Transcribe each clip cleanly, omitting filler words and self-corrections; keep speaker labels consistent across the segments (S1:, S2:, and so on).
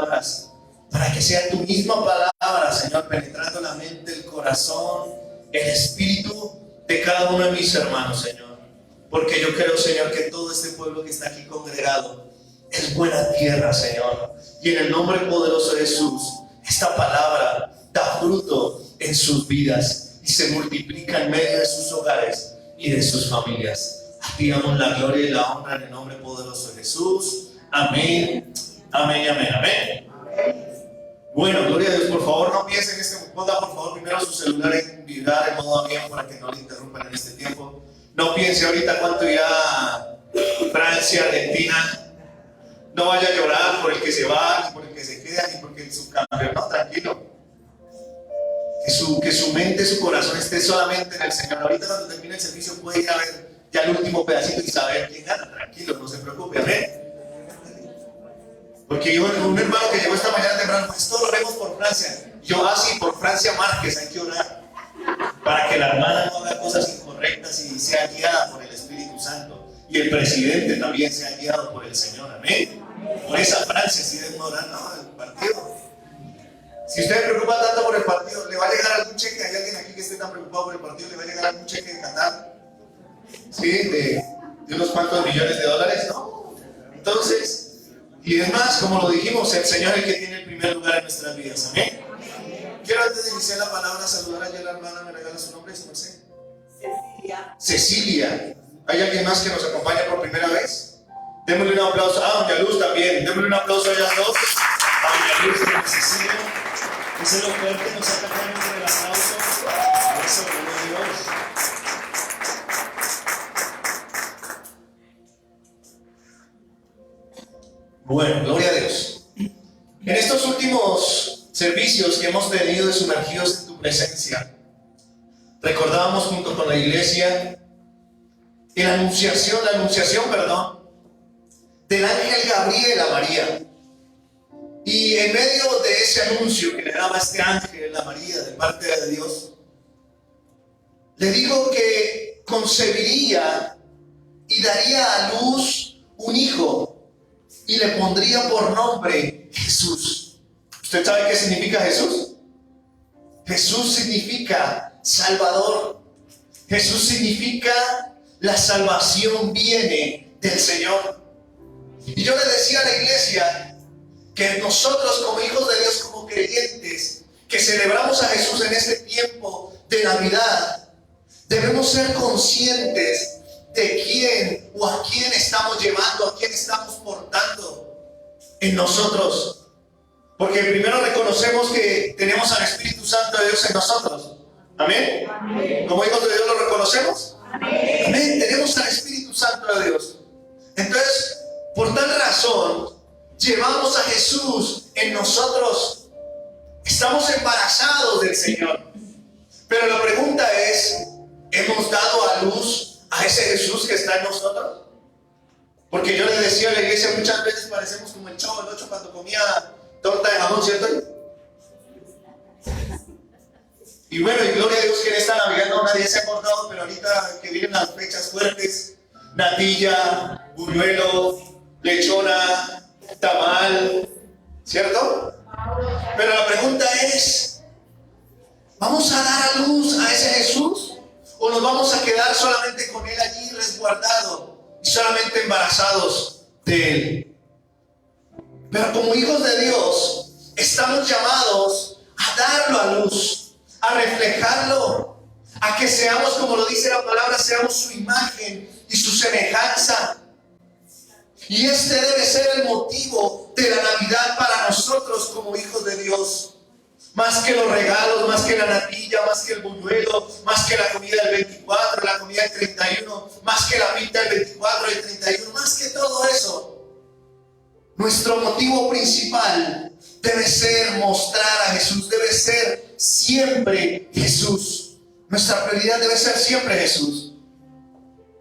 S1: palabras, para que sea tu misma palabra, Señor, penetrando la mente, el corazón, el espíritu de cada uno de mis hermanos, Señor. Porque yo creo, Señor, que todo este pueblo que está aquí congregado es buena tierra, Señor. Y en el nombre poderoso de Jesús, esta palabra da fruto en sus vidas y se multiplica en medio de sus hogares y de sus familias. A ti damos la gloria y la honra en el nombre poderoso de Jesús. Amén, amén, amén, amén. Bueno, gloria a Dios. Por favor, no piensen en este momento. Ponga por favor primero su celular en vibrar en modo avión para que no le interrumpan en este tiempo. No piense ahorita cuánto irá Francia, Argentina. No vaya a llorar por el que se va, ni por el que se queda, ni porque el subcampeón. No, tranquilo. Que su mente, su corazón esté solamente en el Señor. Ahorita cuando termine el servicio puede ir a ver ya el último pedacito y saber quién gana. Tranquilo, no se preocupe. Amén. Porque yo, un hermano que llegó esta mañana temprano, pues todo lo vemos por Francia. Yo así, por Francia Márquez, hay que orar para que la hermana no haga cosas incorrectas y sea guiada por el Espíritu Santo. Y el presidente también sea guiado por el Señor. Amén. Por esa Francia, si deben orar, no, el partido. Si usted se preocupa tanto por el partido, ¿le va a llegar algún cheque? ¿Hay alguien aquí que esté tan preocupado por el partido? ¿Le va a llegar algún cheque de Qatar? ¿Sí? De unos cuantos millones de dólares, ¿no? Entonces, y es más, como lo dijimos, el Señor es el que tiene el primer lugar en nuestras vidas. Amén. Quiero antes de iniciar la palabra saludar a la hermana, me regala su nombre, ¿sí? Cecilia. Cecilia. ¿Hay alguien más que nos acompaña por primera vez? Démosle un aplauso. Doña Luz también. Démosle un aplauso a ellas dos. A Doña Luz y a Cecilia. Ese es lo fuerte, nos acompaña entre el aplauso. Eso, gloria a Dios. Bueno, gloria a Dios. En estos últimos servicios que hemos tenido de sumergidos en tu presencia, recordábamos junto con la iglesia la anunciación, del ángel Gabriel a María. Y en medio de ese anuncio que le daba este ángel a María de parte de Dios, le dijo que concebiría y daría a luz un hijo y le pondría por nombre Jesús. ¿Usted sabe qué significa Jesús? Jesús significa Salvador. Jesús significa la salvación viene del Señor. Y yo le decía a la iglesia que nosotros como hijos de Dios, como creyentes, que celebramos a Jesús en este tiempo de Navidad, debemos ser conscientes de quién o a quién estamos llevando, a quién estamos portando en nosotros. Porque primero reconocemos que tenemos al Espíritu Santo de Dios en nosotros. ¿Amén? Amén. ¿Como hijos de Dios lo reconocemos? Amén. Amén. Tenemos al Espíritu Santo de Dios. Entonces, por tal razón, llevamos a Jesús en nosotros. Estamos embarazados del Señor. Pero la pregunta es, ¿hemos dado a luz a ese Jesús que está en nosotros? Porque yo les decía a la iglesia, muchas veces parecemos como el Chavo del Ocho cuando comía torta de jamón, ¿cierto? Y bueno, y gloria a Dios que en esta Navidad no nadie se ha acordado, pero ahorita que vienen las fechas fuertes, natilla, buñuelo, lechona, tamal, ¿cierto? Pero la pregunta es, ¿vamos a dar a luz a ese Jesús? ¿O nos vamos a quedar solamente con Él allí resguardado y solamente embarazados de Él? Pero como hijos de Dios, estamos llamados a darlo a luz, a reflejarlo, a que seamos, como lo dice la palabra, seamos su imagen y su semejanza. Y este debe ser el motivo de la Navidad para nosotros como hijos de Dios. Más que los regalos, más que la natilla, más que el buñuelo, más que la comida del 24, la comida del 31, más que la pinta del 24 y el 31, más que todo eso. Nuestro motivo principal debe ser mostrar a Jesús, debe ser siempre Jesús. Nuestra prioridad debe ser siempre Jesús.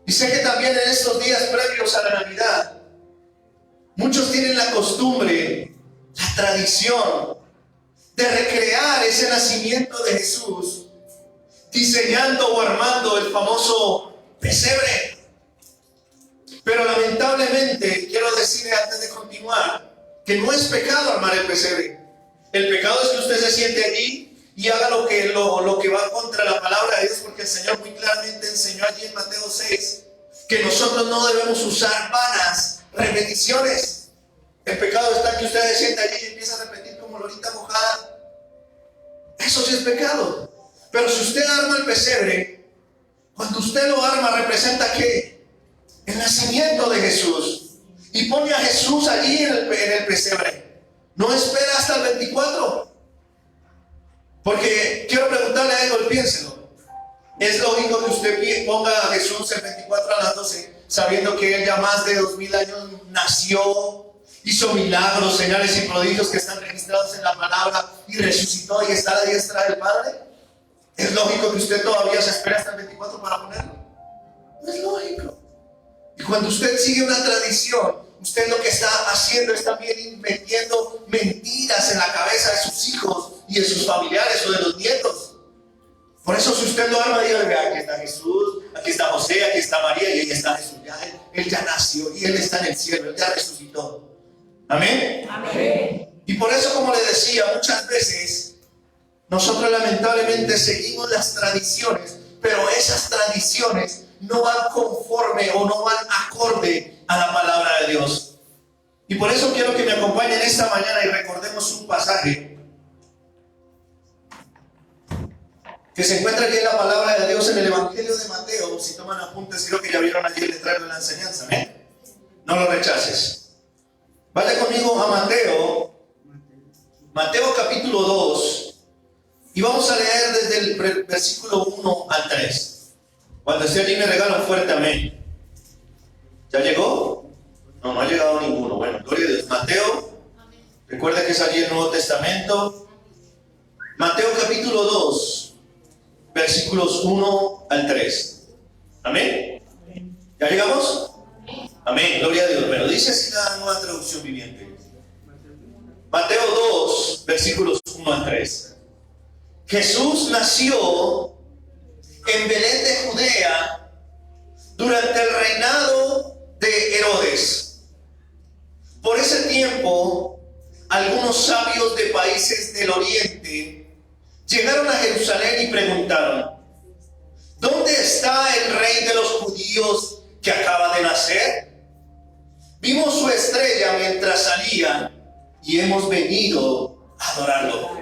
S1: Y sé que también en estos días previos a la Navidad, muchos tienen la costumbre, la tradición de recrear ese nacimiento de Jesús, diseñando o armando el famoso pesebre. Pero lamentablemente, quiero decirle antes de continuar, que no es pecado armar el pesebre. El pecado es que usted se siente allí y haga lo que va contra la palabra de Dios, porque el Señor muy claramente enseñó allí en Mateo 6 que nosotros no debemos usar vanas repeticiones. El pecado está en que usted se siente allí y empieza a repetir como lorita mojada. Eso sí es pecado. Pero si usted arma el pesebre, cuando usted lo arma, representa ¿qué? El nacimiento de Jesús. Y pone a Jesús allí en el pesebre. No espera hasta el 24. Porque quiero preguntarle algo y piénselo. Es lógico que usted ponga a Jesús el 24 a las 12, sabiendo que Él ya más de 2000 años nació, hizo milagros, señales y prodigios que están registrados en la palabra y resucitó y está a la diestra del Padre. ¿Es lógico que usted todavía se espera hasta el 24 para ponerlo? No es lógico. Y cuando usted sigue una tradición, usted lo que está haciendo es también metiendo mentiras en la cabeza de sus hijos y de sus familiares o de los nietos. Por eso si usted lo arma, diga, aquí está Jesús, aquí está José, aquí está María y ahí está Jesús. Ya, él ya nació y Él está en el cielo, Él ya resucitó. Amén.
S2: Amén.
S1: Y por eso, como le decía, muchas veces nosotros lamentablemente seguimos las tradiciones, pero esas tradiciones no van conforme o no van acorde a la palabra de Dios. Y por eso quiero que me acompañen esta mañana y recordemos un pasaje que se encuentra allí en la palabra de Dios en el Evangelio de Mateo. Si toman apuntes, creo que ya vieron allí el letrero de la enseñanza. ¿Eh? No lo rechaces. Vaya conmigo a Mateo capítulo 2, y vamos a leer desde el versículo 1 al 3. Cuando esté allí me regala un fuerte amén. ¿Ya llegó? No ha llegado ninguno. Bueno, gloria a Dios. Mateo, recuerda que es allí el Nuevo Testamento. Mateo capítulo 2, versículos 1 al 3. Amén. ¿Ya llegamos? Amén, gloria a Dios. Pero dice así la Nueva Traducción Viviente. Mateo 2, versículos 1 al 3. Jesús nació en Belén de Judea durante el reinado de Herodes. Por ese tiempo, algunos sabios de países del oriente llegaron a Jerusalén y preguntaron: ¿dónde está el rey de los judíos que acaba de nacer? Vimos su estrella mientras salía y hemos venido a adorarlo.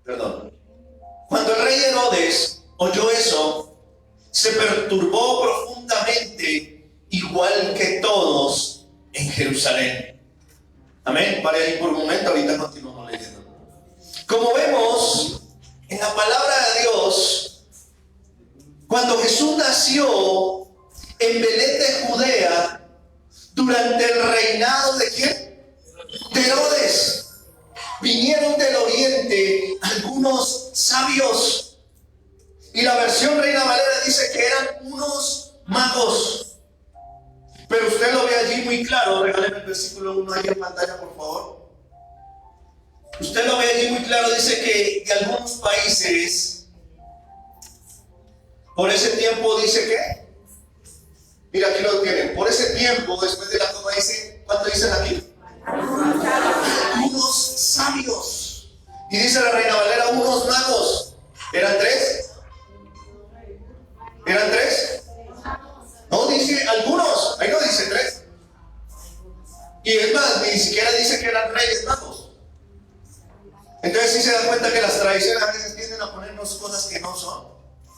S1: Perdón. Cuando el rey Herodes oyó eso, se perturbó profundamente, igual que todos en Jerusalén. Amén. Pare ahí por un momento, ahorita continuamos leyendo. Como vemos en la palabra de Dios, cuando Jesús nació en Belén de Judea, durante el reinado de ¿quién? De Herodes. Vinieron del oriente algunos sabios, y la versión Reina Valera dice que eran unos magos. Pero usted lo ve allí muy claro. Regáleme el versículo 1 ahí en pantalla, por favor. Usted lo ve allí muy claro. Dice que de algunos países, por ese tiempo, dice que, mira, aquí lo tienen. Por ese tiempo, después de la coma, dice, ¿cuánto dicen aquí? Unos sabios. Y dice la Reina Valera, unos magos. ¿Eran tres? ¿Eran tres? No, dice algunos. Ahí no dice tres. Y es más, ni siquiera dice que eran reyes magos. Entonces sí se dan cuenta que las tradiciones a veces tienden a ponernos cosas que no son,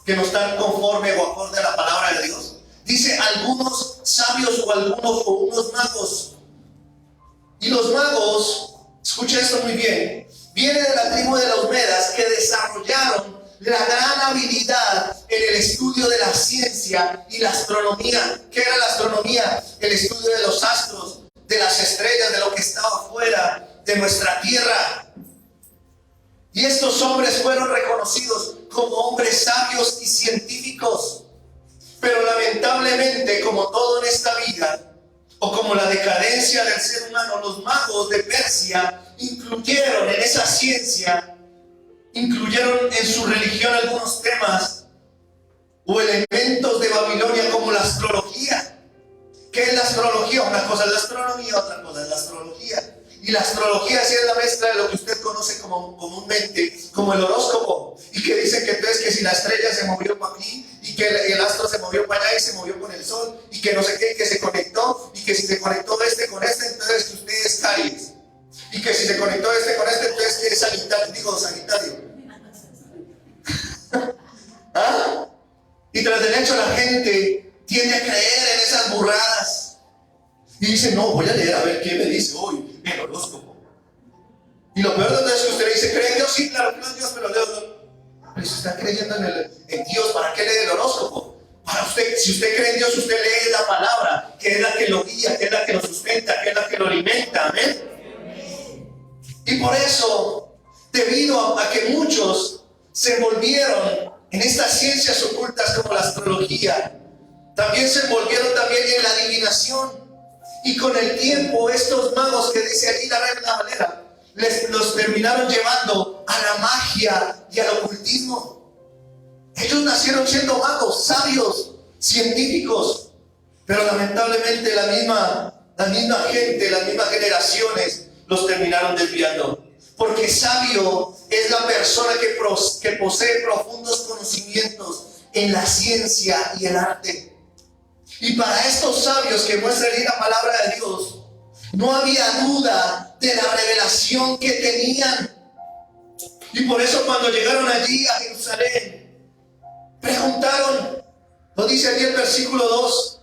S1: que no están conforme o acorde a la palabra de Dios. Dice algunos sabios o algunos o unos magos. Y los magos, escucha esto muy bien, vienen de la tribu de los Medas, que desarrollaron la gran habilidad en el estudio de la ciencia y la astronomía. ¿Qué era la astronomía? El estudio de los astros, de las estrellas, de lo que estaba fuera de nuestra tierra. Y estos hombres fueron reconocidos como hombres sabios y científicos. Pero lamentablemente, como todo en esta vida, o como la decadencia del ser humano, los magos de Persia incluyeron en esa ciencia, incluyeron en su religión algunos temas o elementos de Babilonia, como la astrología, ¿Qué es la astrología? Una cosa es la astronomía, otra cosa es la astrología. Y la astrología sí es la mezcla de lo que usted conoce comúnmente como el horóscopo. Y que dicen que entonces que si la estrella se movió para aquí, y que el astro se movió para allá y se movió con el sol, y que no sé qué, y que se conectó, y que si se conectó este con este, entonces que usted es Aries. Y que si se conectó este con este, entonces que es Sagitario. ¿Ah? Y tras del hecho la gente tiende a creer en esas burradas. Y dice, no, voy a leer a ver qué me dice hoy el horóscopo. Y lo peor de todo es que usted le dice, ¿cree en Dios? Sí, claro, creo en Dios, pero leo. Pero si está creyendo en Dios, ¿para qué lee el horóscopo? Para usted, si usted cree en Dios, usted lee la palabra, que es la que lo guía, que es la que lo sustenta, que es la que lo alimenta. Amén. Y por eso, debido a que muchos se envolvieron en estas ciencias ocultas como la astrología, también se envolvieron también en la adivinación. Y con el tiempo, estos magos que dice aquí la Reina Valera, los terminaron llevando a la magia y al ocultismo. Ellos nacieron siendo magos, sabios, científicos, pero lamentablemente la misma gente, las mismas generaciones los terminaron desviando. Porque sabio es la persona que posee profundos conocimientos en la ciencia y el arte. Y para estos sabios que muestran ahí la palabra de Dios, no había duda de la revelación que tenían. Y por eso cuando llegaron allí a Jerusalén, preguntaron, lo dice allí el versículo 2,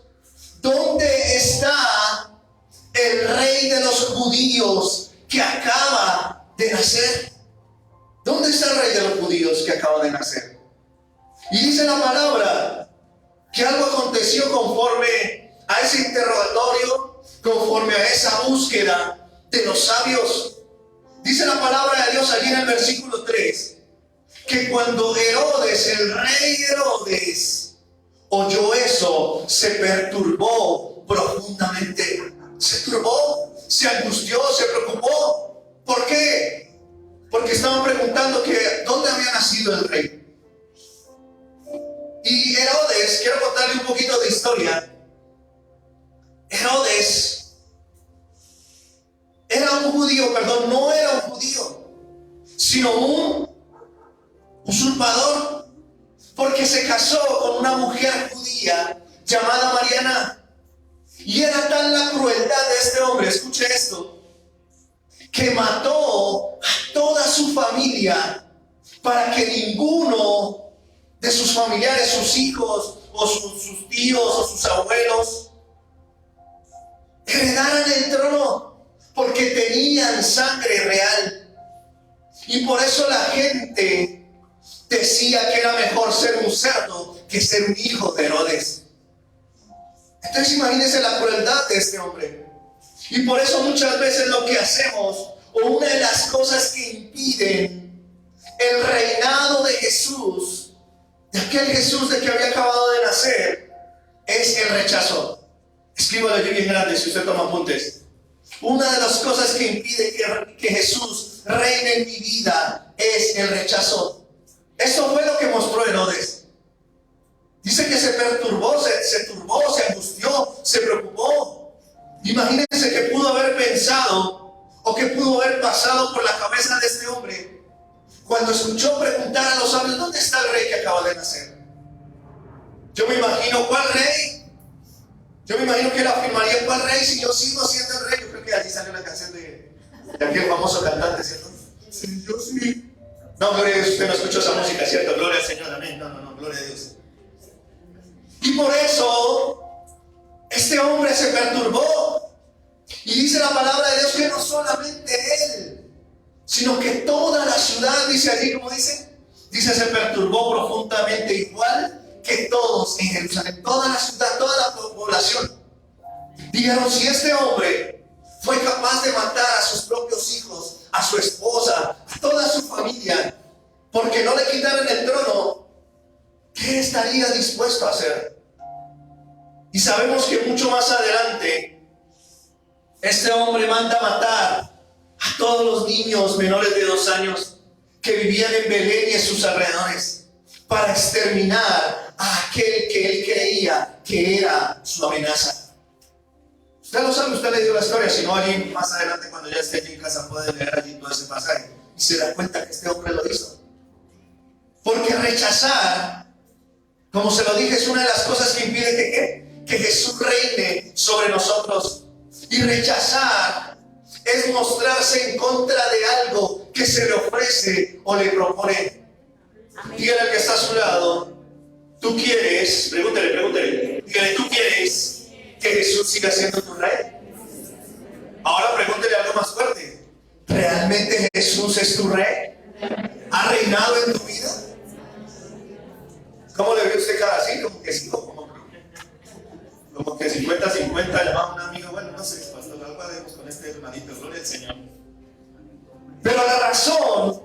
S1: ¿dónde está el rey de los judíos que acaba de nacer? ¿Dónde está el rey de los judíos que acaba de nacer? Y dice la palabra que algo aconteció conforme a ese interrogatorio, conforme a esa búsqueda de los sabios. Dice la palabra de Dios allí en el versículo 3, que cuando Herodes, el rey Herodes, oyó eso, se perturbó profundamente. Se turbó, se angustió, se preocupó. ¿Por qué? Porque estaban preguntando que ¿dónde había nacido el rey? Y Herodes, quiero contarle un poquito de historia. Herodes era un judío, no era un judío, sino un usurpador, porque se casó con una mujer judía llamada Mariana. Y era tal la crueldad de este hombre, escuche esto, que mató a toda su familia para que ninguno de sus familiares, sus hijos, o sus tíos, o sus abuelos, heredaran el trono, porque tenían sangre real. Y por eso la gente decía que era mejor ser un cerdo que ser un hijo de Herodes. Entonces imagínense la crueldad de este hombre. Y por eso muchas veces lo que hacemos, o una de las cosas que impiden el reinado de Jesús, de aquel Jesús de que había acabado de nacer, es el rechazo. Escríbalo allí bien grande si usted toma apuntes. Una de las cosas que impide que Jesús reine en mi vida es el rechazo. Esto fue lo que mostró Herodes. Dice que se perturbó, se turbó, se angustió, se preocupó. Imagínense que pudo haber pensado o que pudo haber pasado por la cabeza de este hombre cuando escuchó preguntar a los sabios, ¿dónde está el rey que acaba de nacer? Yo me imagino, ¿cuál rey? Yo me imagino que él afirmaría, ¿cuál rey? Si yo sigo siendo el rey. Yo creo que allí salió la canción de aquel famoso cantante, ¿cierto? Sí, yo sí. No, gloria a Dios, usted no escuchó esa música, ¿cierto? Gloria al Señor, amén. No, gloria a Dios. Y por eso, este hombre se perturbó. Y dice la palabra de Dios que no solamente él, sino que toda la ciudad, dice allí, como dice, se perturbó profundamente, igual que todos en Jerusalén, toda la ciudad, toda la población. Dijeron, si este hombre fue capaz de matar a sus propios hijos, a su esposa, a toda su familia, porque no le quitaron el trono, ¿qué estaría dispuesto a hacer? Y sabemos que mucho más adelante, este hombre manda matar a todos los niños menores de 2 años que vivían en Belén y en sus alrededores, para exterminar a aquel que él creía que era su amenaza. Usted lo sabe, usted leyó la historia, si no allí más adelante cuando ya esté allí en casa puede leer allí todo ese pasaje y se da cuenta que este hombre lo hizo. Porque rechazar, como se lo dije, es una de las cosas que impide que Jesús reine sobre nosotros. Y rechazar es mostrarse en contra de algo que se le ofrece o le propone. Dígale al que está a su lado, tú quieres, pregúntele, dígale, tú quieres que Jesús siga siendo tu rey. Ahora pregúntele algo más fuerte, ¿realmente Jesús es tu rey? ¿Ha reinado en tu vida? ¿Cómo le ve usted cada así? Como que sí, como que 50-50, llamaba a un amigo, bueno, no sé, pastor, algo haremos con este hermanito, gloria al Señor. Pero la razón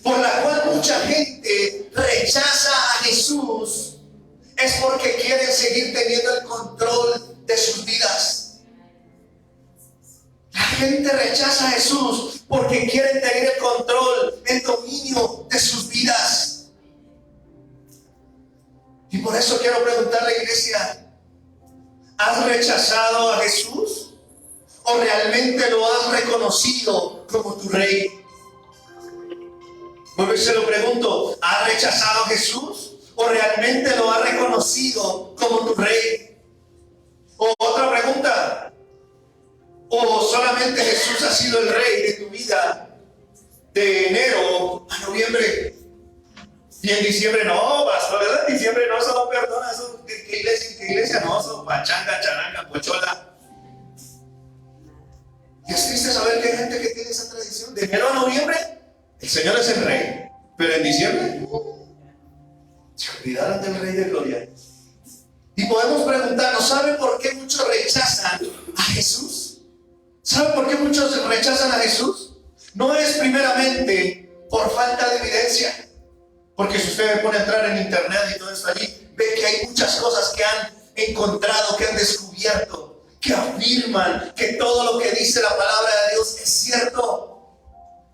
S1: por la cual mucha gente rechaza a Jesús es porque quieren seguir teniendo el control de sus vidas. La gente rechaza a Jesús porque quieren tener el control, el dominio de sus vidas. Y por eso quiero preguntarle, iglesia, ¿has rechazado a Jesús? ¿O realmente lo has reconocido como tu rey? Porque se lo pregunto, ¿has rechazado a Jesús? ¿O realmente lo has reconocido como tu rey? O otra pregunta, ¿o solamente Jesús ha sido el rey de tu vida de enero a noviembre? Y en diciembre no, pastor, ¿verdad? En diciembre no, eso no perdona, eso, ¿qué iglesia no? Eso, pachanga, charanga, pochola. Y es triste saber que hay gente que tiene esa tradición. De enero a noviembre, el Señor es el rey. Pero en diciembre, se olvidaron del Rey de Gloria. Y podemos preguntarnos, ¿sabe por qué muchos rechazan a Jesús? ¿Sabe por qué muchos rechazan a Jesús? No es primeramente por falta de evidencia. Porque si usted pone a entrar en internet y todo eso allí, ve que hay muchas cosas que han encontrado, que han descubierto, que afirman que todo lo que dice la palabra de Dios es cierto.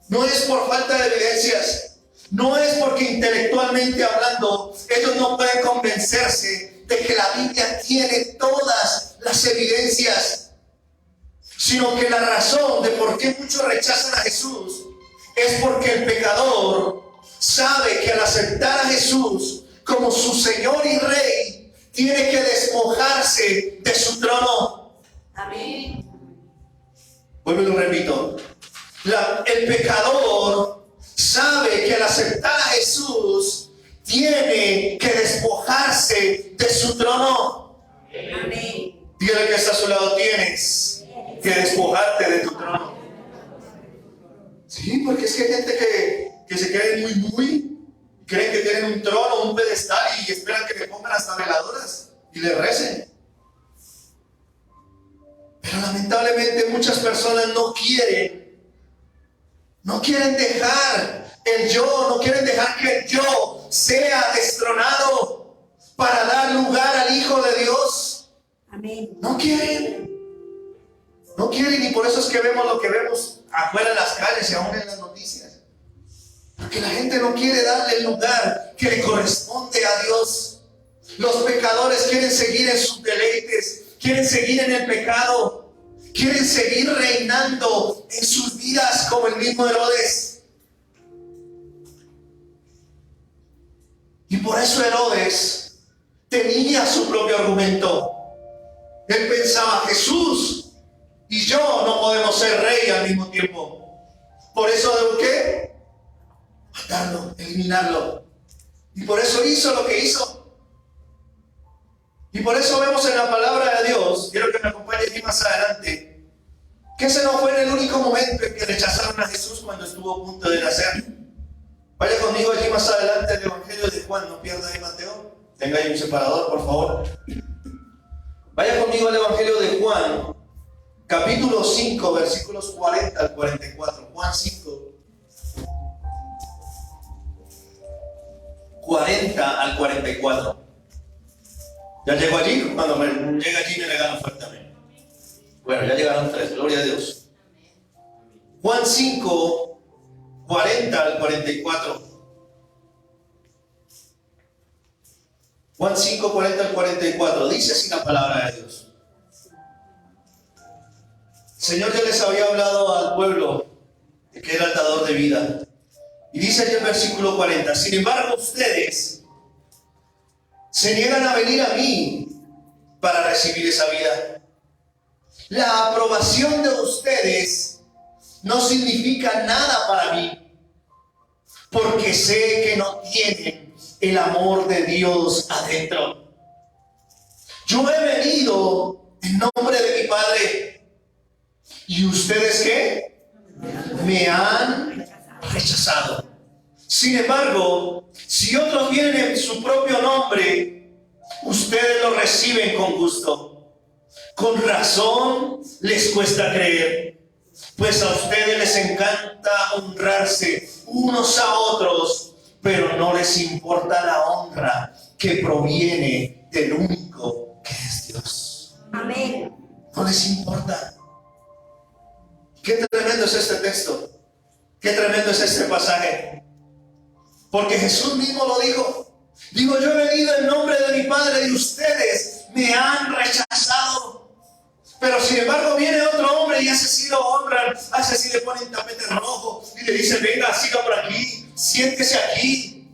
S1: No es por falta de evidencias. No es porque intelectualmente hablando ellos no pueden convencerse de que la Biblia tiene todas las evidencias, sino que la razón de por qué muchos rechazan a Jesús es porque el pecador sabe que al aceptar a Jesús como su Señor y Rey, tiene que despojarse de su trono. Amén. Vuelvo y lo repito. El pecador sabe que al aceptar a Jesús tiene que despojarse de su trono. Amén. Dígale que está a su lado, tienes que despojarte de tu trono. Sí, porque es que hay gente que se creen muy, creen que tienen un trono, un pedestal y esperan que le pongan hasta veladoras y le recen. Pero lamentablemente muchas personas no quieren dejar el yo, no quieren dejar que el yo sea destronado para dar lugar al Hijo de Dios. Amén. No quieren y por eso es que vemos lo que vemos afuera en las calles y aún en las noticias. Porque la gente no quiere darle el lugar que le corresponde a Dios. Los pecadores quieren seguir en sus deleites, quieren seguir en el pecado, quieren seguir reinando en sus vidas como el mismo Herodes. Y por eso Herodes tenía su propio argumento. Él pensaba, Jesús y yo no podemos ser rey al mismo tiempo. Por eso debo ¿qué? Matarlo, eliminarlo. Y por eso hizo lo que hizo. Y por eso vemos en la palabra de Dios, quiero que me acompañe aquí más adelante, que ese no fue el único momento en que rechazaron a Jesús cuando estuvo a punto de nacer. Vaya conmigo allí más adelante el Evangelio de Juan, no pierda ahí Mateo. Tenga ahí un separador, por favor. Vaya conmigo al Evangelio de Juan, capítulo 5, versículos 40 al 44. Juan 5, 40 al 44. ¿Ya llegó allí? Cuando llega allí me le gano fuertemente. Bueno, ya llegaron 3, gloria a Dios. Juan 5, 40 al 44. Juan 5, 40 al 44. Dice así la palabra de Dios. Señor ya les había hablado al pueblo de que era el dador de vida. Y dice allí el versículo 40, sin embargo ustedes se niegan a venir a mí para recibir esa vida. La aprobación de ustedes no significa nada para mí, porque sé que no tienen el amor de Dios adentro. Yo he venido en nombre de mi Padre, ¿y ustedes qué? Me han rechazado. Sin embargo, si otros vienen en su propio nombre, ustedes lo reciben con gusto. Con razón les cuesta creer, pues a ustedes les encanta honrarse unos a otros, pero no les importa la honra que proviene del único que es Dios.
S2: Amén.
S1: No les importa. Qué tremendo es este texto. Qué tremendo es este pasaje. Porque Jesús mismo lo dijo. Digo, yo he venido en nombre de mi Padre y ustedes me han rechazado. Pero sin embargo viene otro hombre y a ese sí lo honran, a ese sí le ponen tapete rojo y le dicen, venga, siga por aquí, siéntese aquí.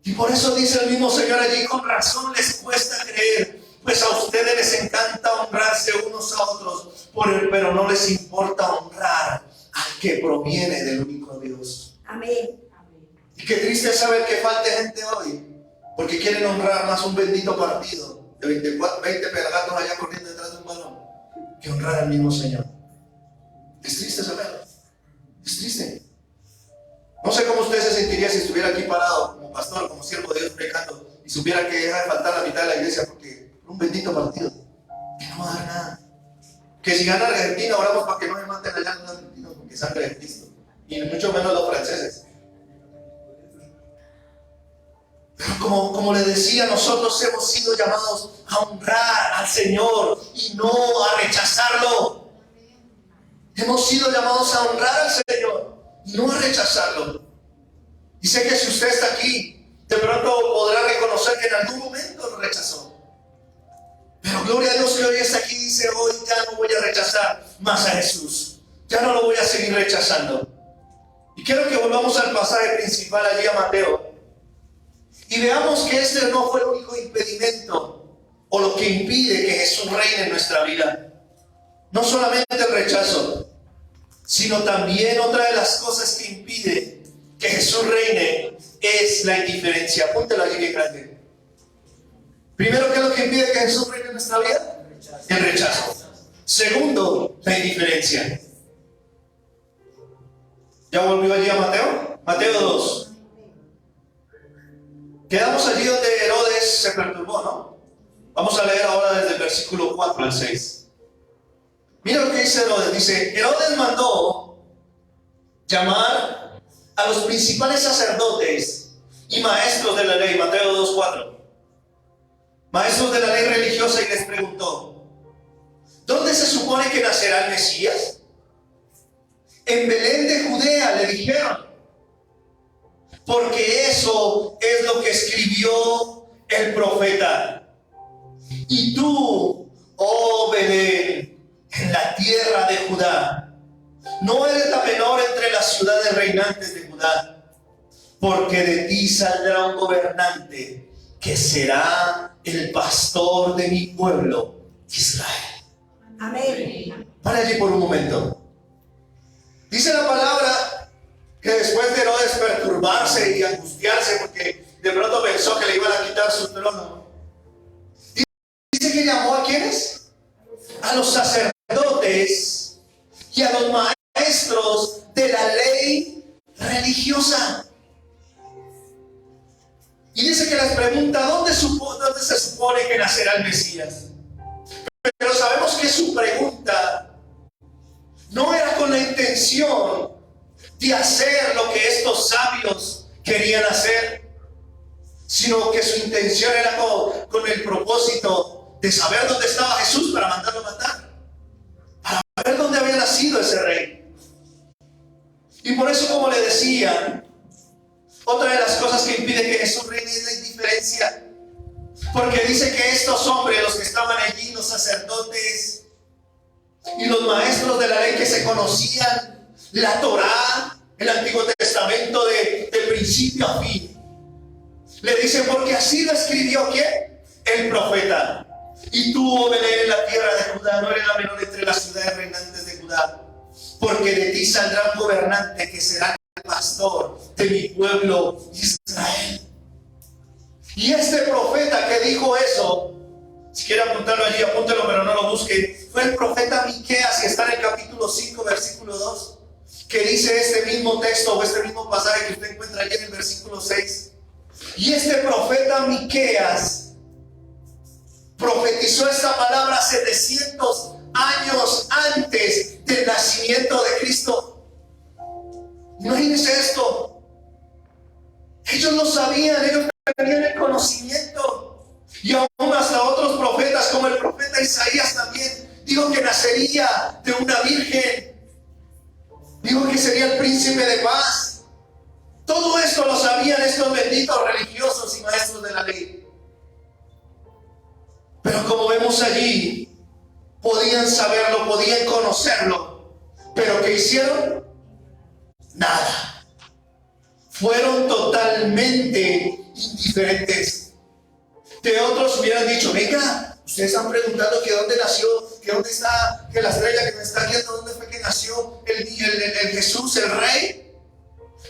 S1: Y por eso dice el mismo Señor allí, con razón les cuesta creer, pues a ustedes les encanta honrarse unos a otros, pero no les importa honrar al que proviene del único Dios.
S2: Amén.
S1: Y qué triste es saber que falta gente hoy, porque quieren honrar más un bendito partido de 20 pelagatos allá corriendo detrás de un balón, que honrar al mismo Señor. Es triste saberlo. Es triste. No sé cómo usted se sentiría si estuviera aquí parado como pastor, como siervo de Dios predicando y supiera que deja de faltar la mitad de la iglesia porque un bendito partido que no va a dar nada. Que si gana Argentina, oramos para que no me maten allá los argentinos porque sangre de Cristo. Y mucho menos los franceses. Pero como le decía, nosotros hemos sido llamados a honrar al Señor y no a rechazarlo. Hemos sido llamados a honrar al Señor y no a rechazarlo. Y sé que si usted está aquí, de pronto podrá reconocer que en algún momento lo rechazó. Pero gloria a Dios que hoy está aquí y dice, hoy ya no voy a rechazar más a Jesús. Ya no lo voy a seguir rechazando. Y quiero que volvamos al pasaje principal allí a Mateo. Y veamos que este no fue el único impedimento o lo que impide que Jesús reine en nuestra vida. No solamente el rechazo, sino también otra de las cosas que impide que Jesús reine es la indiferencia. Apúntelo allí bien grande. Primero, ¿qué es lo que impide que Jesús reine en nuestra vida? El rechazo. Segundo, la indiferencia. ¿Ya volvió allí a Mateo? Mateo 2. Quedamos allí donde Herodes se perturbó, ¿no? Vamos a leer ahora desde el versículo 4 al 6. Mira lo que dice Herodes. Dice, Herodes mandó llamar a los principales sacerdotes y maestros de la ley. Mateo 2:4. Maestros de la ley religiosa, y les preguntó, ¿dónde se supone que nacerá el Mesías? En Belén de Judea, le dijeron, porque eso es lo que escribió el profeta. Y tú, oh Belén, en la tierra de Judá, no eres la menor entre las ciudades reinantes de Judá, porque de ti saldrá un gobernante que será el pastor de mi pueblo, Israel.
S2: Amén.
S1: Para allí por un momento. Dice la palabra que después de Herodes perturbarse y angustiarse porque de pronto pensó que le iban a quitar su trono, dice que llamó ¿a quiénes? A los sacerdotes y a los maestros de la ley religiosa. Y dice que les pregunta, ¿dónde se supone que nacerá el Mesías? Pero sabemos que su pregunta no era con la intención de hacer lo que estos sabios querían hacer, sino que su intención era con el propósito de saber dónde estaba Jesús para mandarlo a matar, para ver dónde había nacido ese rey. Y por eso, como le decía, otra de las cosas que impide que Jesús reine es la indiferencia. Porque dice que estos hombres, los que estaban allí, los sacerdotes, Y los maestros de la ley que se conocían la Torá, el Antiguo Testamento de principio a fin, le dicen, porque así lo escribió ¿quién? El profeta. Y tú, oh Belén, en la tierra de Judá, no eres la menor entre las ciudades reinantes de Judá, porque de ti saldrá un gobernante que será el pastor de mi pueblo Israel. Y este profeta que dijo eso, si quiere apuntarlo allí, apúntelo, pero no lo busque, fue el profeta Miqueas, que está en el capítulo 5, versículo 2, que dice este mismo texto o este mismo pasaje que usted encuentra allí en el versículo 6. Y este profeta Miqueas profetizó esta palabra 700 años antes del nacimiento de Cristo. Imagínense esto. Ellos lo sabían, ellos tenían el conocimiento. Y aún hasta otros profetas, como el profeta Isaías también, dijo que nacería de una virgen. Dijo que sería el príncipe de paz. Todo esto lo sabían estos benditos religiosos y maestros de la ley. Pero como vemos allí, podían saberlo, podían conocerlo. ¿Pero qué hicieron? Nada. Fueron totalmente indiferentes. De otros hubieran dicho, venga, ustedes están preguntando que dónde nació, que dónde está, que la estrella que me está guiando, dónde fue que nació el Jesús, el Rey.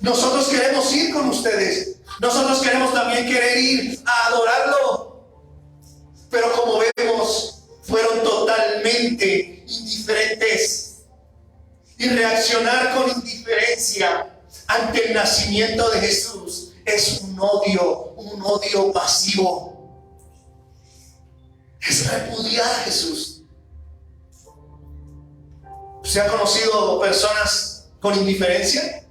S1: Nosotros queremos ir con ustedes. Nosotros queremos también querer ir a adorarlo. Pero como vemos, fueron totalmente indiferentes. Y reaccionar con indiferencia ante el nacimiento de Jesús es un odio pasivo. Es repudiar a Jesús. ¿Se ha conocido personas con indiferencia?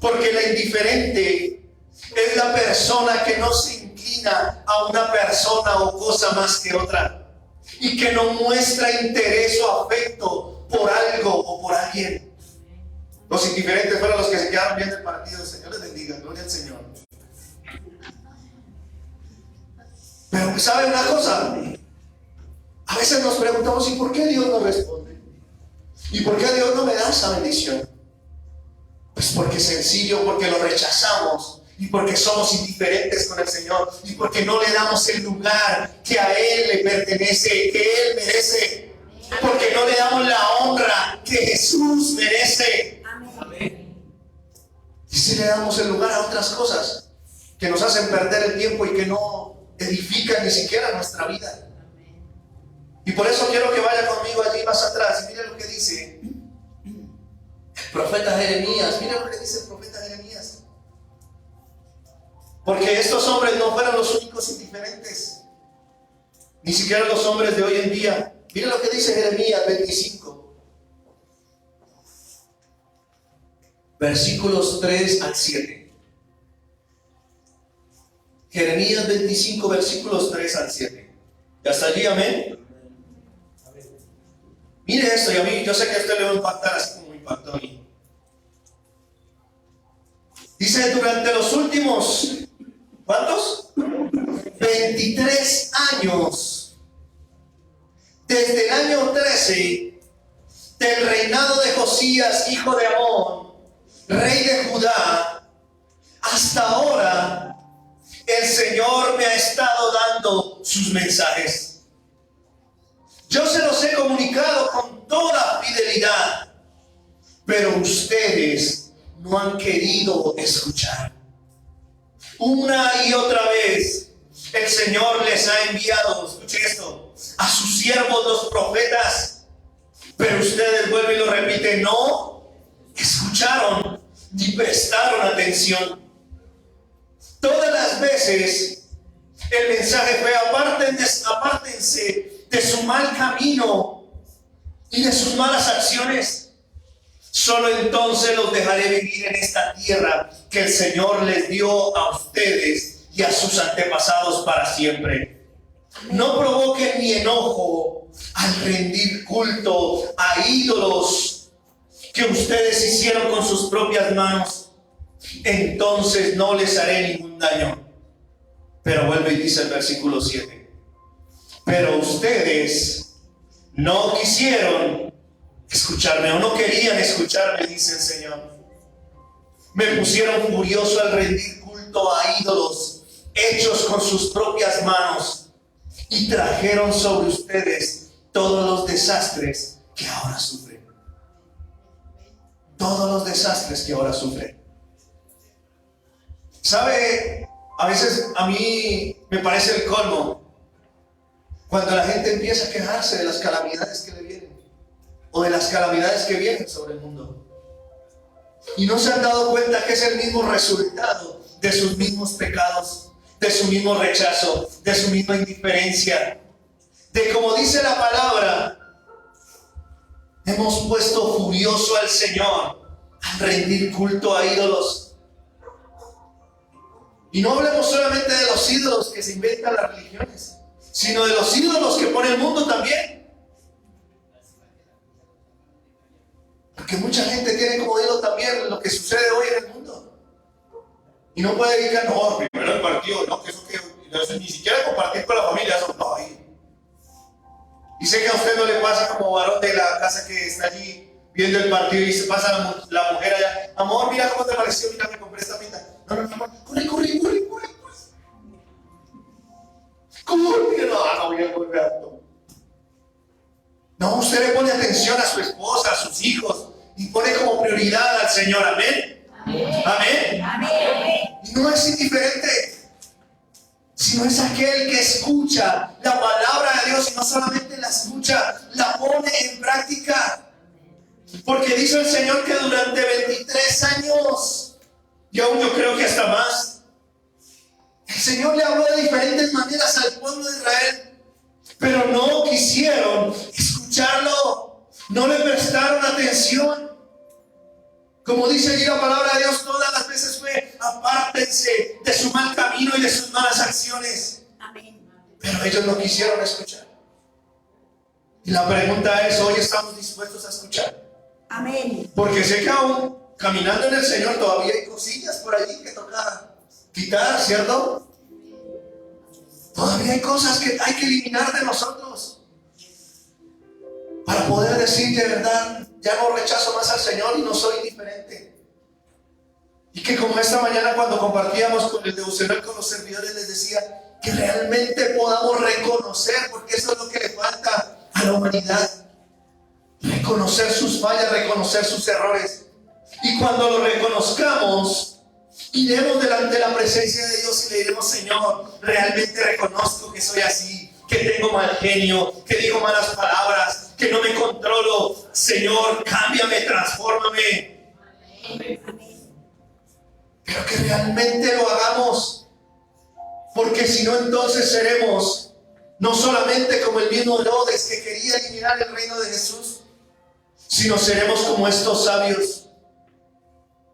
S1: Porque la indiferente es la persona que no se inclina a una persona o cosa más que otra, y que no muestra interés o afecto por algo o por alguien. Los indiferentes fueron los que se quedaron viendo el partido. Señor les bendiga, gloria al Señor. Pero ¿sabe una cosa? A veces nos preguntamos, ¿y por qué Dios no responde? ¿Y por qué Dios no me da esa bendición? Pues porque es sencillo, porque lo rechazamos, y porque somos indiferentes con el Señor, y porque no le damos el lugar que a Él le pertenece, que Él merece, porque no le damos la honra que Jesús merece. Amén. Y si le damos el lugar a otras cosas que nos hacen perder el tiempo y que no edifican ni siquiera nuestra vida. Y por eso quiero que vaya conmigo allí más atrás y mire lo que dice el profeta Jeremías. Mire lo que dice el profeta Jeremías. Porque estos hombres no fueron los únicos indiferentes, ni siquiera los hombres de hoy en día. Mire lo que dice Jeremías 25, versículos 3 al 7. Jeremías 25, versículos 3 al 7. ¿Ya está allí? Amén. Mire esto, y a mí, yo sé que a usted le va a impactar así como me impactó a mí. Dice, durante los últimos, ¿cuántos? 23 años, desde el año 13 del reinado de Josías, hijo de Amón, rey de Judá, hasta ahora, el Señor me ha estado dando sus mensajes. Yo se los he comunicado con toda fidelidad, pero ustedes no han querido escuchar. Una y otra vez el Señor les ha enviado, escuche esto, a sus siervos los profetas, pero ustedes vuelven y lo repiten, no escucharon ni prestaron atención. Todas las veces el mensaje fue apártense de su mal camino y de sus malas acciones. Solo entonces los dejaré vivir en esta tierra que el Señor les dio a ustedes y a sus antepasados para siempre. No provoquen mi enojo al rendir culto a ídolos que ustedes hicieron con sus propias manos. Entonces no les haré ningún daño. Pero vuelve y dice el versículo 7. Pero ustedes no quisieron escucharme o no querían escucharme, dice el Señor. Me pusieron furioso al rendir culto a ídolos hechos con sus propias manos y trajeron sobre ustedes todos los desastres que ahora sufren. Todos los desastres que ahora sufren. ¿Sabe? A veces a mí me parece el colmo cuando la gente empieza a quejarse de las calamidades que le vienen o de las calamidades que vienen sobre el mundo. Y no se han dado cuenta que es el mismo resultado de sus mismos pecados, de su mismo rechazo, de su misma indiferencia. De como dice la palabra, hemos puesto furioso al Señor al rendir culto a ídolos. Y no hablemos solamente de los ídolos que se inventan las religiones, sino de los ídolos que pone el mundo también. Porque mucha gente tiene como ídolo también lo que sucede hoy en el mundo. Y no puede dedicar, no, primero el partido, no, que eso ni siquiera compartir con la familia, eso no. Y sé que a usted no le pasa como varón de la casa que está allí viendo el partido y se pasa la mujer allá. Amor, mira cómo te pareció, mira, me compré esta pinta. No, amor, corre. ¿Cómo? No voy a volver. No, usted le pone atención a su esposa, a sus hijos y pone como prioridad al Señor. Amén. Amén. Y no es indiferente, sino es aquel que escucha la palabra de Dios y no solamente la escucha, la pone en práctica. Porque dice el Señor que durante 23 años, y aún yo creo que hasta más, el Señor le habló de diferentes maneras al pueblo de Israel, pero no quisieron escucharlo, no le prestaron atención. Como dice allí la palabra de Dios, todas las veces fue: apártense de su mal camino y de sus malas acciones.
S2: Amén.
S1: Pero ellos no quisieron escuchar. Y la pregunta es: ¿hoy estamos dispuestos a escuchar?
S2: Amén.
S1: Porque sé que aún caminando en el Señor todavía hay cosillas por allí que toca quitar, ¿cierto? Todavía hay cosas que hay que eliminar de nosotros para poder decir de verdad: ya no rechazo más al Señor y no soy indiferente. Y que como esta mañana cuando compartíamos con el devocional con los servidores, les decía que realmente podamos reconocer, porque eso es lo que le falta a la humanidad: reconocer sus fallas, reconocer sus errores. Y cuando lo reconozcamos, iremos delante de la presencia de Dios y le diremos: Señor, realmente reconozco que soy así, que tengo mal genio, que digo malas palabras, que no me controlo. Señor, cámbiame, transfórmame. Pero que realmente lo hagamos, porque si no, entonces seremos no solamente como el mismo Herodes que quería eliminar el reino de Jesús, sino seremos como estos sabios,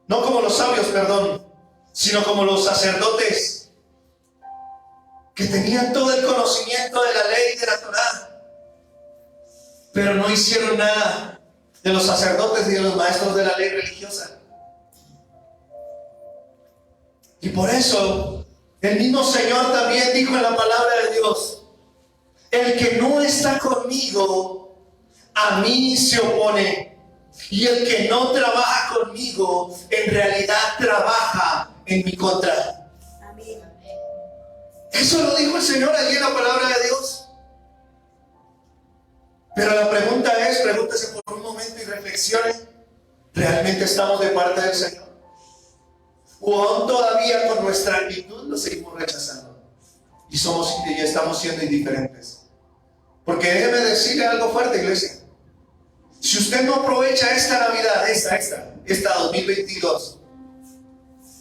S1: no como los sabios, perdón, sino como los sacerdotes que tenían todo el conocimiento de la ley y de la Torá, pero no hicieron nada. De los sacerdotes y de los maestros de la ley religiosa. Y por eso el mismo Señor también dijo en la palabra de Dios: el que no está conmigo, a mí se opone. Y el que no trabaja conmigo, en realidad trabaja en mi contra.
S2: Amén.
S1: Eso lo dijo el Señor allí en la palabra de Dios. Pero la pregunta es, pregúntese por un momento y reflexione: ¿realmente estamos de parte del Señor? ¿O aún todavía con nuestra actitud lo seguimos rechazando? Y estamos siendo indiferentes. Porque déjeme decirle algo fuerte, iglesia. Si usted no aprovecha esta Navidad, esta 2022,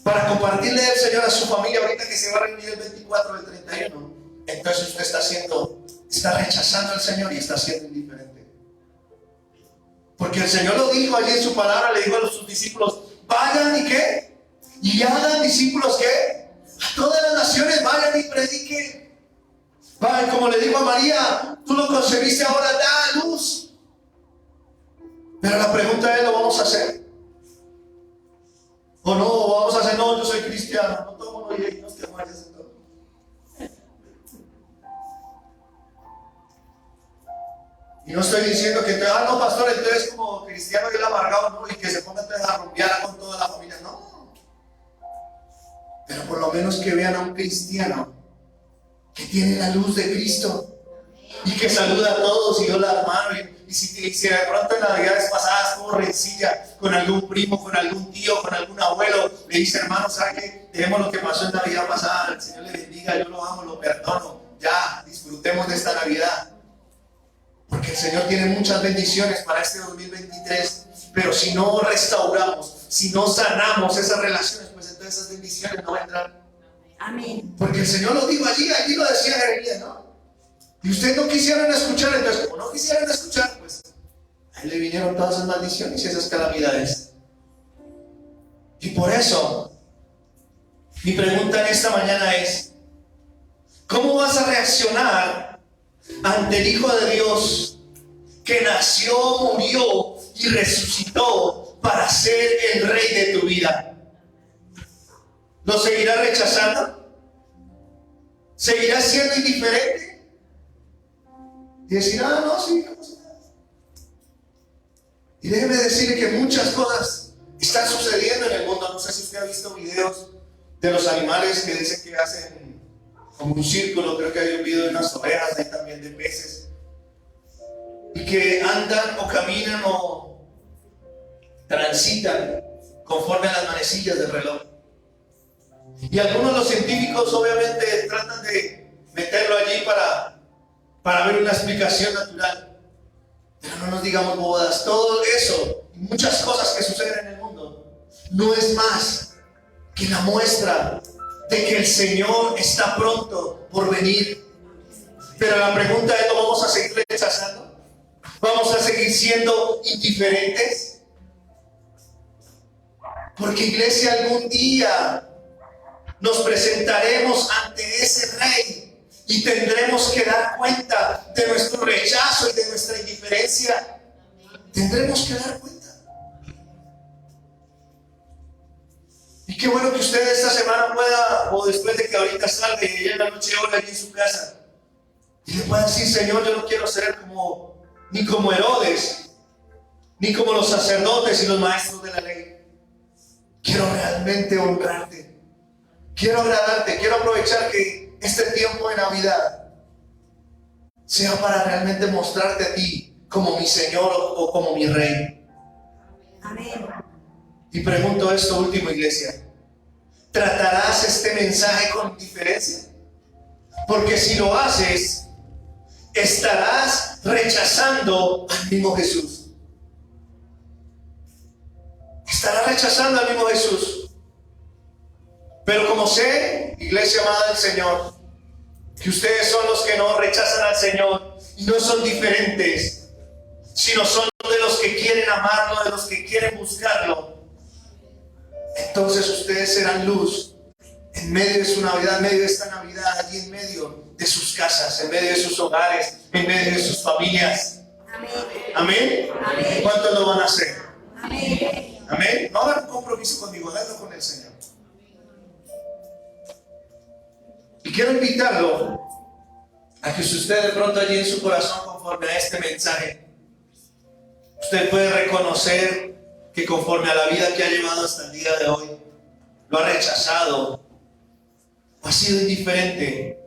S1: para compartirle del Señor a su familia ahorita que se va a reunir el 24 o el 31, entonces usted está rechazando al Señor y está siendo indiferente. Porque el Señor lo dijo allí en su palabra, le dijo a sus discípulos: vayan y ¿qué? Y hagan discípulos ¿qué? A todas las naciones, vayan y prediquen. Vayan, como le dijo a María: tú lo concebiste, ahora da a luz. Pero la pregunta es: ¿lo vamos a hacer? ¿O no? ¿Vamos a hacer? No, yo soy cristiano, no tomo, no llegues, no te vayas. Y no estoy diciendo que, no, pastor, entonces como cristiano y el amargado, no, y que se ponga entonces a rumbear con toda la familia, no. Pero por lo menos que vean a un cristiano que tiene la luz de Cristo y que saluda a todos y dio la mano. Y si de pronto en navidades pasadas estuvo rencilla con algún primo, con algún tío, con algún abuelo, le dice, hermano, ¿sabe qué? Dejemos lo que pasó en Navidad pasada, el Señor le bendiga, yo lo amo, lo perdono, ya, disfrutemos de esta Navidad. Porque el Señor tiene muchas bendiciones para este 2023, pero si no restauramos, si no sanamos esas relaciones, pues entonces esas bendiciones no vendrán.
S2: Amén.
S1: Porque el Señor lo dijo allí lo decía Jeremías, ¿no? Y ustedes no quisieron escuchar, entonces como no quisieron escuchar, pues ahí le vinieron todas esas maldiciones y esas calamidades. Y por eso, mi pregunta en esta mañana es, ¿cómo vas a reaccionar ante el Hijo de Dios que nació, murió y resucitó para ser el Rey de tu vida? ¿Lo seguirás rechazando? ¿Seguirás siendo indiferente? Y decir, no, sí, ¿cómo se llama? Y déjeme decirle que muchas cosas están sucediendo en el mundo. No sé si usted ha visto videos de los animales que dicen que hacen como un círculo. Creo que hay un video de unas ovejas, hay también de peces, y que andan o caminan o transitan conforme a las manecillas del reloj. Y algunos de los científicos obviamente tratan de meterlo allí para ver una explicación natural. Pero no nos digamos bobadas. Todo eso y muchas cosas que suceden en el mundo no es más que la muestra de que el Señor está pronto por venir. Pero la pregunta es, ¿lo vamos a seguir rechazando? ¿Vamos a seguir siendo indiferentes? Porque, iglesia, algún día nos presentaremos ante ese Rey y tendremos que dar cuenta de nuestro rechazo y de nuestra indiferencia. Tendremos que dar cuenta. Y qué bueno que usted esta semana pueda, o después de que ahorita salga y en la noche ore allí en su casa, y le pueda decir, Señor, yo no quiero ser ni como Herodes, ni como los sacerdotes y los maestros de la ley. Quiero realmente honrarte. Quiero agradarte. Quiero aprovechar que este tiempo de Navidad sea para realmente mostrarte a ti como mi Señor o como mi Rey.
S2: Amén.
S1: Y pregunto esto último, iglesia: ¿tratarás este mensaje con indiferencia? Porque si lo haces, estarás rechazando al mismo Jesús. Estarás rechazando al mismo Jesús. Pero como sé, iglesia amada del Señor, que ustedes son los que no rechazan al Señor y no son diferentes, sino son de los que quieren amarlo, de los que quieren buscarlo, entonces ustedes serán luz en medio de su Navidad, en medio de esta Navidad, allí en medio de sus casas, en medio de sus hogares, en medio de sus familias.
S2: Amén.
S1: ¿Amén?
S2: Amén.
S1: ¿Cuántos lo van a hacer?
S2: Amén.
S1: ¿Amén? No hagan un compromiso conmigo, háganlo con el Señor. Y quiero invitarlo a que si usted de pronto allí en su corazón, conforme a este mensaje, usted puede reconocer que conforme a la vida que ha llevado hasta el día de hoy, lo ha rechazado o ha sido indiferente.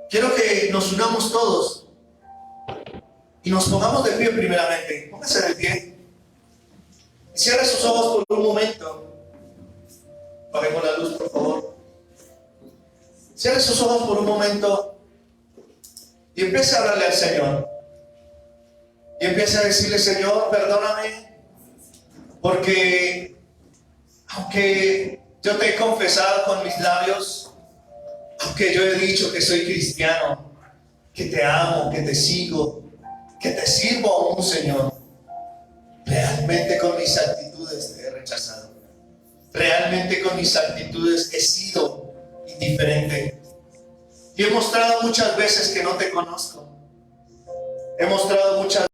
S1: Quiero que nos unamos todos y nos pongamos de pie primeramente. Póngase de pie. Cierre sus ojos por un momento. Apagemos la luz, por favor. Cierre sus ojos por un momento y empiece a hablarle al Señor. Y empiece a decirle: Señor, perdóname, porque aunque yo te he confesado con mis labios, aunque yo he dicho que soy cristiano, que te amo, que te sigo, que te sirvo aún, Señor, realmente con mis actitudes te he rechazado. Realmente con mis actitudes he sido indiferente. Y he mostrado muchas veces que no te conozco. He mostrado muchas